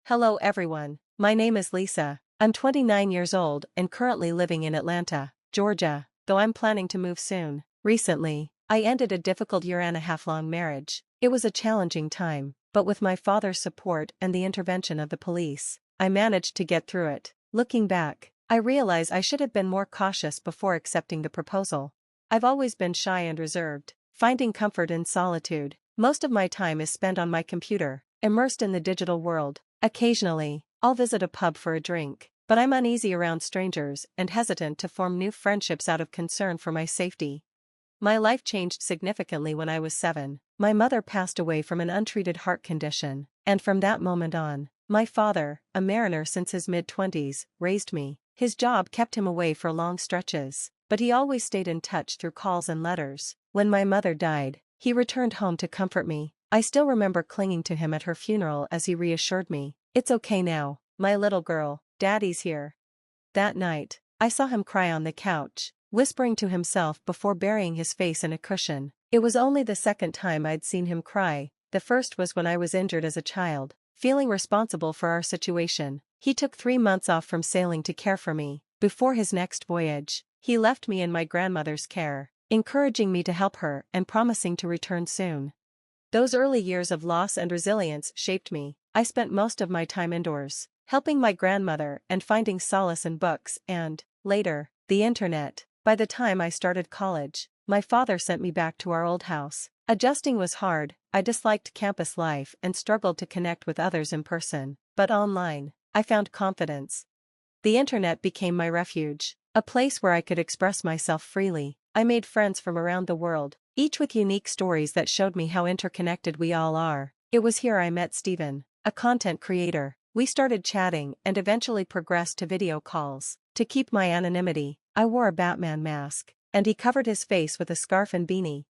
Hello everyone, my name is Lisa. I'm 29 years old and currently living in Atlanta, Georgia, though I'm planning to move soon. Recently, I ended a difficult year-and-a-half-long marriage. It was a challenging time, but with my father's support and the intervention of the police, I managed to get through it. Looking back, I realize I should have been more cautious before accepting the proposal. I've always been shy and reserved, finding comfort in solitude. Most of my time is spent on my computer, immersed in the digital world. Occasionally, I'll visit a pub for a drink, but I'm uneasy around strangers and hesitant to form new friendships out of concern for my safety. My life changed significantly when I was 7. My mother passed away from an untreated heart condition, and from that moment on, my father, a mariner since his mid-20s, raised me. His job kept him away for long stretches, but he always stayed in touch through calls and letters. When my mother died, he returned home to comfort me. I still remember clinging to him at her funeral as he reassured me, "It's okay now, my little girl, Daddy's here." That night, I saw him cry on the couch, whispering to himself before burying his face in a cushion. It was only the second time I'd seen him cry. The first was when I was injured as a child, feeling responsible for our situation. He took 3 months off from sailing to care for me. Before his next voyage, he left me in my grandmother's care, encouraging me to help her and promising to return soon. Those early years of loss and resilience shaped me. I spent most of my time indoors, helping my grandmother and finding solace in books and, later, the internet. By the time I started college, my father sent me back to our old house. Adjusting was hard. I disliked campus life and struggled to connect with others in person, but online, I found confidence. The internet became my refuge, a place where I could express myself freely. I made friends from around the world, each with unique stories that showed me how interconnected we all are. It was here I met Steven, a content creator. We started chatting and eventually progressed to video calls. To keep my anonymity, I wore a Batman mask, and he covered his face with a scarf and beanie.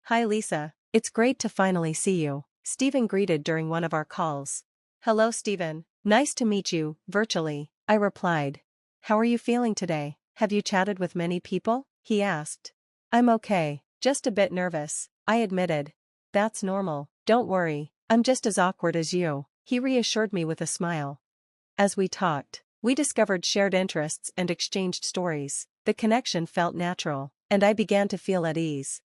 "Hi Lisa, it's great to finally see you," Steven greeted during one of our calls. "Hello Steven, nice to meet you, virtually," I replied. "How are you feeling today? Have you chatted with many people?" he asked. "I'm okay, just a bit nervous," I admitted. "That's normal, don't worry, I'm just as awkward as you," he reassured me with a smile. As we talked, we discovered shared interests and exchanged stories. The connection felt natural, and I began to feel at ease.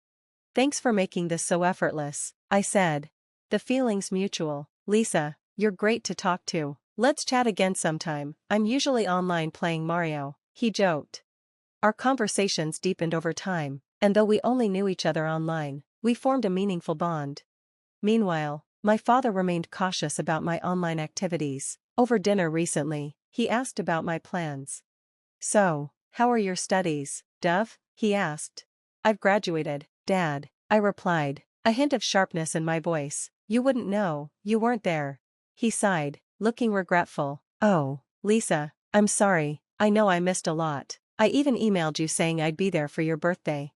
"Thanks for making this so effortless," I said. "The feeling's mutual, Lisa, you're great to talk to. Let's chat again sometime, I'm usually online playing Mario," he joked. Our conversations deepened over time, and though we only knew each other online, we formed a meaningful bond. Meanwhile, my father remained cautious about my online activities. Over dinner recently, he asked about my plans. "So, how are your studies, Dove?" he asked. "I've graduated, Dad," I replied, a hint of sharpness in my voice. "You wouldn't know, you weren't there." He sighed, looking regretful. "Oh, Lisa, I'm sorry, I know I missed a lot. I even emailed you saying I'd be there for your birthday."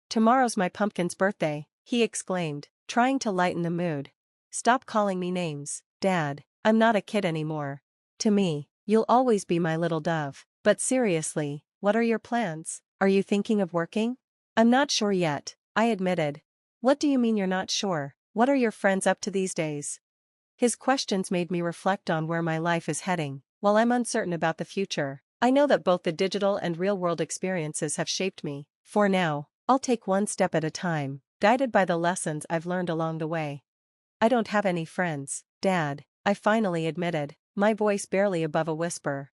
"Tomorrow's my pumpkin's birthday," he exclaimed, trying to lighten the mood. "Stop calling me names, Dad, I'm not a kid anymore. To me, you'll always be my little dove." "But seriously, what are your plans? Are you thinking of working?" "I'm not sure yet," I admitted. "What do you mean you're not sure? What are your friends up to these days?" His questions made me reflect on where my life is heading. While I'm uncertain about the future, I know that both the digital and real-world experiences have shaped me. For now, I'll take one step at a time, guided by the lessons I've learned along the way. "I don't have any friends, Dad," I finally admitted, my voice barely above a whisper.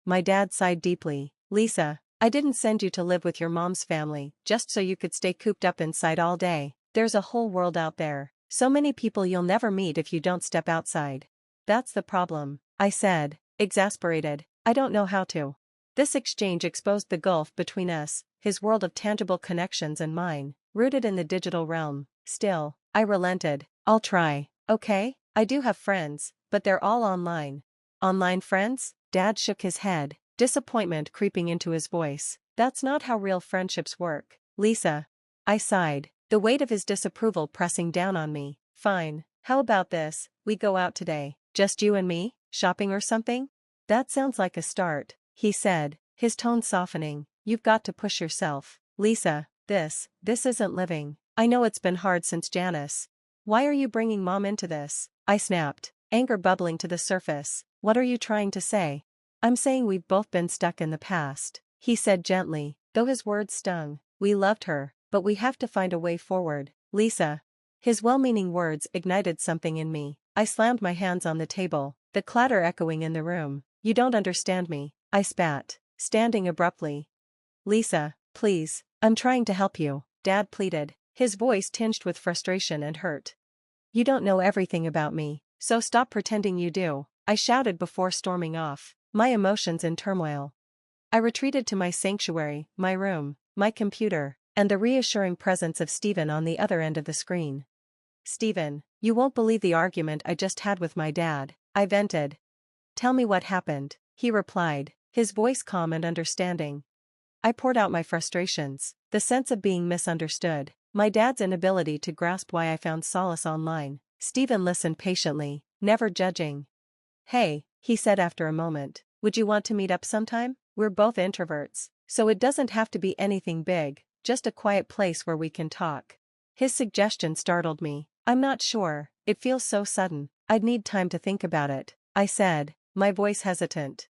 My dad sighed deeply. "Lisa, I didn't send you to live with your mom's family just so you could stay cooped up inside all day. There's a whole world out there. So many people you'll never meet if you don't step outside." "That's the problem," I said, exasperated. "I don't know how to." This exchange exposed the gulf between us, his world of tangible connections and mine, rooted in the digital realm. Still, I relented. "I'll try, okay? I do have friends, but they're all online." "Online friends?" Dad shook his head, disappointment creeping into his voice. "That's not how real friendships work, Lisa." I sighed, the weight of his disapproval pressing down on me. "Fine, how about this, we go out today, just you and me, shopping or something?" "That sounds like a start," he said, his tone softening. "You've got to push yourself, Lisa, this isn't living. I know it's been hard since Janice." "Why are you bringing Mom into this?" I snapped. anger bubbling to the surface. What are you trying to say? I'm saying we've both been stuck in the past, he said gently, though his words stung. We loved her, but we have to find a way forward, Lisa. His well-meaning words ignited something in me. I slammed my hands on the table, the clatter echoing in the room. You don't understand me, I spat, standing abruptly. Lisa, please, I'm trying to help you, Dad pleaded, his voice tinged with frustration and hurt. You don't know everything about me, so stop pretending you do, I shouted before storming off, my emotions in turmoil. I retreated to my sanctuary, my room, my computer, and the reassuring presence of Stephen on the other end of the screen. Stephen, you won't believe the argument I just had with my dad, I vented. Tell me what happened, he replied, his voice calm and understanding. I poured out my frustrations, the sense of being misunderstood, my dad's inability to grasp why I found solace online. Stephen listened patiently, never judging. Hey, he said after a moment, would you want to meet up sometime? We're both introverts, so it doesn't have to be anything big, just a quiet place where we can talk. His suggestion startled me. I'm not sure, it feels so sudden, I'd need time to think about it, I said, my voice hesitant.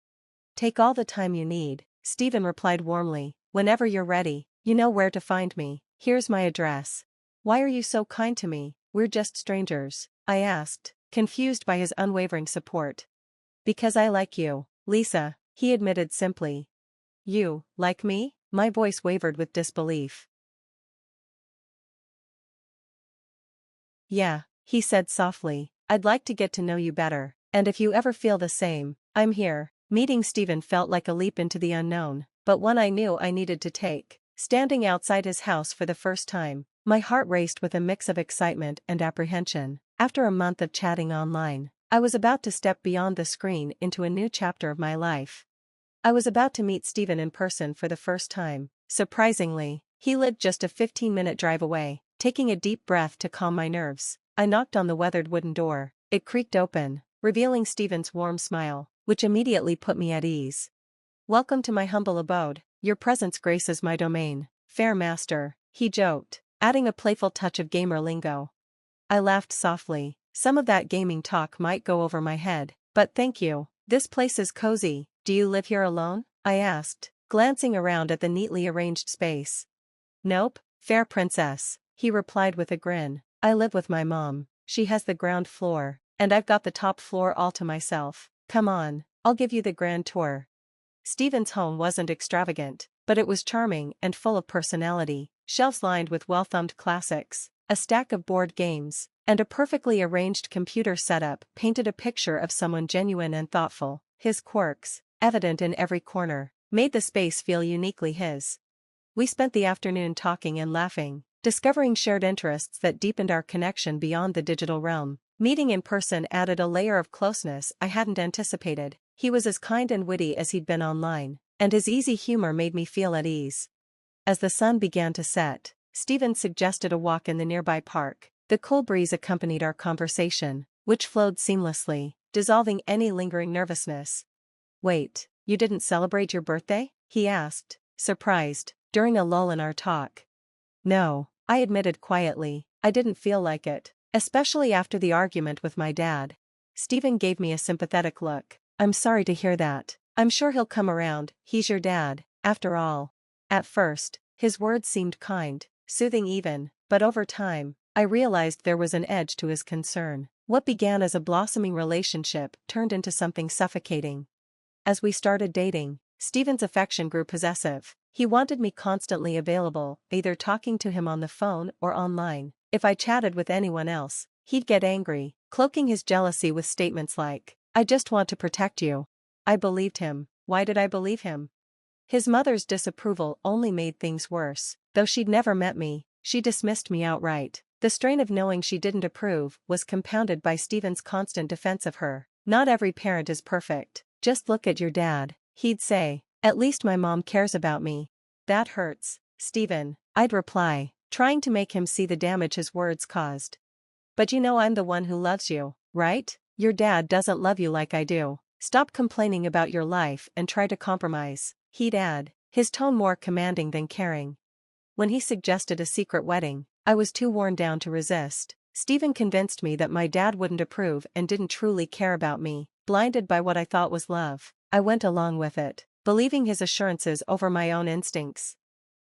Take all the time you need, Stephen replied warmly, whenever you're ready, you know where to find me, here's my address. Why are you so kind to me? We're just strangers, I asked, confused by his unwavering support. Because I like you, Lisa, he admitted simply. You, like me? My voice wavered with disbelief. Yeah, he said softly, I'd like to get to know you better, and if you ever feel the same, I'm here. Meeting Stephen felt like a leap into the unknown, but one I knew I needed to take. Standing outside his house for the first time, my heart raced with a mix of excitement and apprehension. After a month of chatting online, I was about to step beyond the screen into a new chapter of my life. I was about to meet Stephen in person for the first time. Surprisingly, he lived just a 15-minute drive away. Taking a deep breath to calm my nerves, I knocked on the weathered wooden door. It creaked open, revealing Stephen's warm smile, which immediately put me at ease. Welcome to my humble abode, your presence graces my domain, fair master, he joked, adding a playful touch of gamer lingo. I laughed softly. Some of that gaming talk might go over my head, but thank you. This place is cozy. Do you live here alone? I asked, glancing around at the neatly arranged space. Nope, fair princess, he replied with a grin. I live with my mom. She has the ground floor, and I've got the top floor all to myself. Come on, I'll give you the grand tour. Stephen's home wasn't extravagant, but it was charming and full of personality. Shelves lined with well-thumbed classics, a stack of board games, and a perfectly arranged computer setup painted a picture of someone genuine and thoughtful. His quirks, evident in every corner, made the space feel uniquely his. We spent the afternoon talking and laughing, discovering shared interests that deepened our connection beyond the digital realm. Meeting in person added a layer of closeness I hadn't anticipated. He was as kind and witty as he'd been online, and his easy humor made me feel at ease. As the sun began to set, Stephen suggested a walk in the nearby park. The cool breeze accompanied our conversation, which flowed seamlessly, dissolving any lingering nervousness. Wait, you didn't celebrate your birthday? He asked, surprised, during a lull in our talk. No, I admitted quietly, I didn't feel like it, especially after the argument with my dad. Stephen gave me a sympathetic look. I'm sorry to hear that. I'm sure he'll come around, he's your dad, after all. At first, his words seemed kind, soothing even, but over time, I realized there was an edge to his concern. What began as a blossoming relationship turned into something suffocating. As we started dating, Stephen's affection grew possessive. He wanted me constantly available, either talking to him on the phone or online. If I chatted with anyone else, he'd get angry, cloaking his jealousy with statements like, I just want to protect you. I believed him. Why did I believe him? His mother's disapproval only made things worse. Though she'd never met me, she dismissed me outright. The strain of knowing she didn't approve was compounded by Stephen's constant defense of her. Not every parent is perfect. Just look at your dad, he'd say. At least my mom cares about me. That hurts, Stephen, I'd reply, trying to make him see the damage his words caused. But you know I'm the one who loves you, right? Your dad doesn't love you like I do. Stop complaining about your life and try to compromise, he'd add, his tone more commanding than caring. When he suggested a secret wedding, I was too worn down to resist. Stephen convinced me that my dad wouldn't approve and didn't truly care about me. Blinded by what I thought was love, I went along with it, believing his assurances over my own instincts.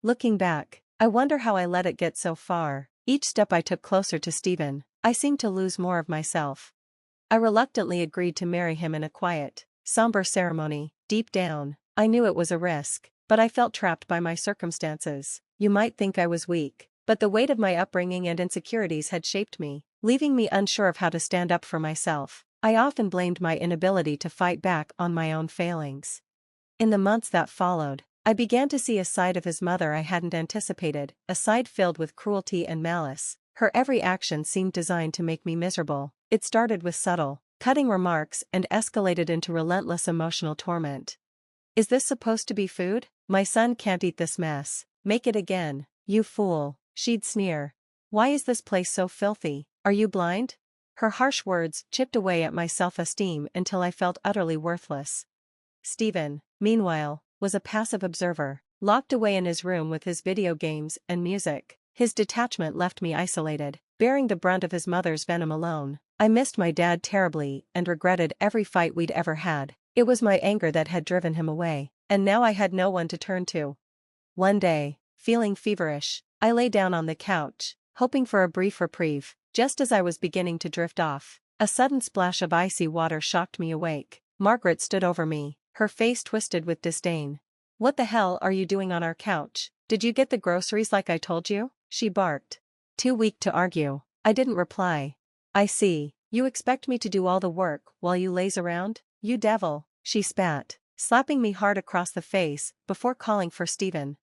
Looking back, I wonder how I let it get so far. Each step I took closer to Stephen, I seemed to lose more of myself. I reluctantly agreed to marry him in a quiet, somber ceremony. Deep down, I knew it was a risk, but I felt trapped by my circumstances. You might think I was weak, but the weight of my upbringing and insecurities had shaped me, leaving me unsure of how to stand up for myself. I often blamed my inability to fight back on my own failings. In the months that followed, I began to see a side of his mother I hadn't anticipated, a side filled with cruelty and malice. Her every action seemed designed to make me miserable. It started with subtle, cutting remarks and escalated into relentless emotional torment. "Is this supposed to be food? My son can't eat this mess. Make it again, you fool," she'd sneer. "Why is this place so filthy? Are you blind?" Her harsh words chipped away at my self-esteem until I felt utterly worthless. Stephen, meanwhile, was a passive observer, locked away in his room with his video games and music. His detachment left me isolated, bearing the brunt of his mother's venom alone. I missed my dad terribly and regretted every fight we'd ever had. It was my anger that had driven him away, and now I had no one to turn to. One day, feeling feverish, I lay down on the couch, hoping for a brief reprieve. Just as I was beginning to drift off, a sudden splash of icy water shocked me awake. Margaret stood over me, her face twisted with disdain. "What the hell are you doing on our couch? Did you get the groceries like I told you?" she barked. Too weak to argue, I didn't reply. "I see, you expect me to do all the work while you laze around? You devil," she spat, slapping me hard across the face before calling for Stephen.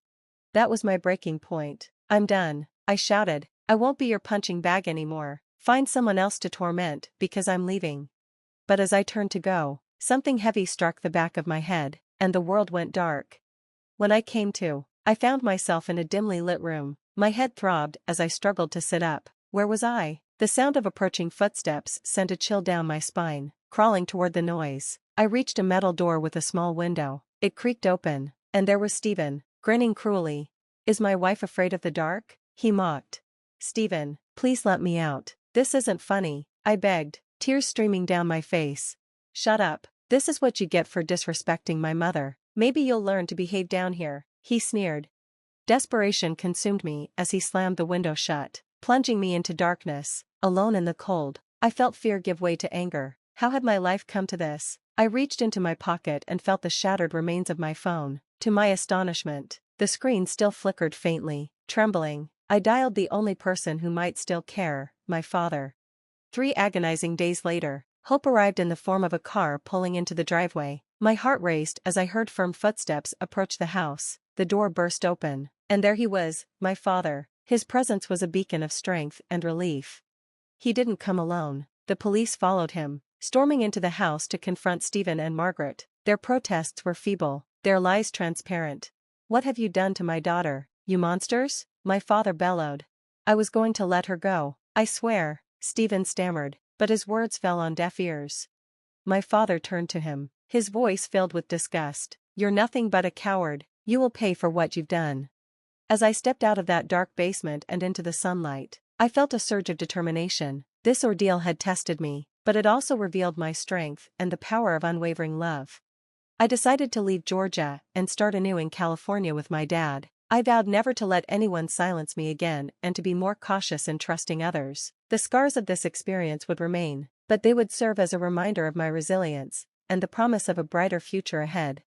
That was my breaking point. "I'm done," I shouted. "I won't be your punching bag anymore. Find someone else to torment because I'm leaving." But as I turned to go, something heavy struck the back of my head, and the world went dark. When I came to, I found myself in a dimly lit room. My head throbbed as I struggled to sit up. Where was I? The sound of approaching footsteps sent a chill down my spine. Crawling toward the noise, I reached a metal door with a small window. It creaked open, and there was Stephen, grinning cruelly. "Is my wife afraid of the dark?" he mocked. "Stephen, please let me out. This isn't funny," I begged, tears streaming down my face. "Shut up. This is what you get for disrespecting my mother. Maybe you'll learn to behave down here," he sneered. Desperation consumed me as he slammed the window shut, plunging me into darkness. Alone in the cold, I felt fear give way to anger. How had my life come to this? I reached into my pocket and felt the shattered remains of my phone. To my astonishment, the screen still flickered faintly. Trembling, I dialed the only person who might still care, my father. 3 agonizing days later, hope arrived in the form of a car pulling into the driveway. My heart raced as I heard firm footsteps approach the house. The door burst open, and there he was, my father. His presence was a beacon of strength and relief. He didn't come alone. The police followed him, storming into the house to confront Stephen and Margaret. Their protests were feeble, their lies transparent. "What have you done to my daughter, you monsters?" my father bellowed. "I was going to let her go, I swear," Stephen stammered, but his words fell on deaf ears. My father turned to him, his voice filled with disgust. "You're nothing but a coward. You will pay for what you've done." As I stepped out of that dark basement and into the sunlight, I felt a surge of determination. This ordeal had tested me, but it also revealed my strength and the power of unwavering love. I decided to leave Georgia and start anew in California with my dad. I vowed never to let anyone silence me again and to be more cautious in trusting others. The scars of this experience would remain, but they would serve as a reminder of my resilience and the promise of a brighter future ahead.